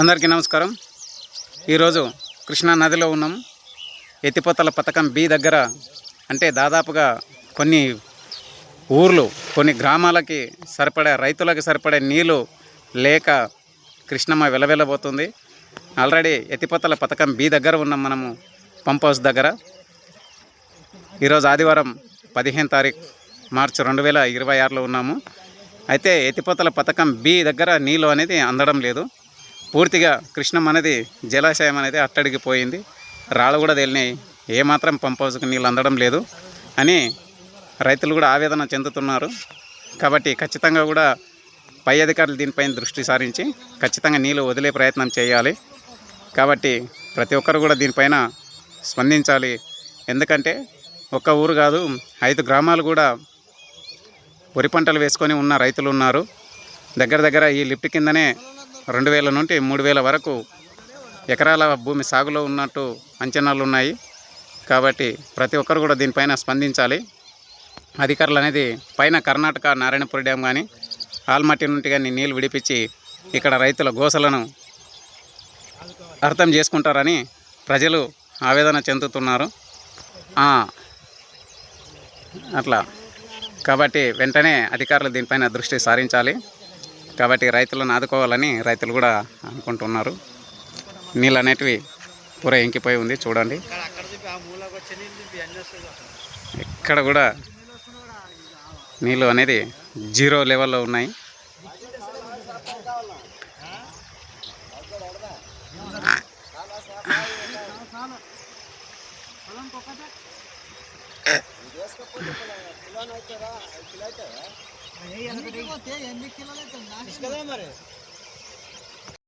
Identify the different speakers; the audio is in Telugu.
Speaker 1: అందరికీ నమస్కారం. ఈరోజు కృష్ణా నదిలో ఉన్నాం. ఎత్తిపోతల పథకం బి దగ్గర అంటే దాదాపుగా కొన్ని ఊర్లు కొన్ని గ్రామాలకి సరిపడే రైతులకు సరిపడే నీళ్ళు లేక కృష్ణమ్మ వెలవెలబోతుంది. ఆల్రెడీ ఎత్తిపోతల పథకం బి దగ్గర ఉన్నాం మనము, పంప్ హౌస్ దగ్గర. ఈరోజు ఆదివారం 15 తారీఖు మార్చి 2026లో ఉన్నాము. అయితే ఎత్తిపోతల పథకం బి దగ్గర నీళ్ళు అనేది అందడం లేదు. పూర్తిగా కృష్ణమ్మ అనేది జలాశయం అనేది అట్టడికి పోయింది. రాళ్ళు కూడా తేలినాయి. ఏమాత్రం పంప్ హౌస్కి నీళ్ళు అందడం లేదు అని రైతులు కూడా ఆవేదన చెందుతున్నారు. కాబట్టి ఖచ్చితంగా కూడా పై అధికారులు దీనిపైన దృష్టి సారించి ఖచ్చితంగా నీళ్ళు వదిలే ప్రయత్నం చేయాలి. కాబట్టి ప్రతి ఒక్కరు కూడా దీనిపైన స్పందించాలి. ఎందుకంటే ఒక్క ఊరు కాదు, 5 గ్రామాలు కూడా వరి పంటలు వేసుకొని ఉన్న రైతులు ఉన్నారు. దగ్గర ఈ లిఫ్ట్ కిందనే 2000 నుండి 3000 వరకు ఎకరాల భూమి సాగులో ఉన్నట్టు అంచనాలు ఉన్నాయి. కాబట్టి ప్రతి ఒక్కరు కూడా దీనిపైన స్పందించాలి. అధికారులు అనేది పైన కర్ణాటక నారాయణపూర్ డ్యామ్ కానీ ఆల్మట్టి నుండి కానీ నీళ్ళు విడిపించి ఇక్కడ రైతుల గోసలను అర్థం చేసుకుంటారని ప్రజలు ఆవేదన చెందుతున్నారు. అట్లా కాబట్టి వెంటనే అధికారులు దీనిపైన దృష్టి సారించాలి. కాబట్టి రైతులను ఆదుకోవాలని రైతులు కూడా అనుకుంటున్నారు. నీళ్ళు అనేటివి పూర ఇంకిపోయి ఉంది చూడండి. ఇక్కడ కూడా నీళ్ళు అనేది 0 లెవెల్లో ఉన్నాయి.
Speaker 2: ఎన్ని కిలోలు అవుతుంది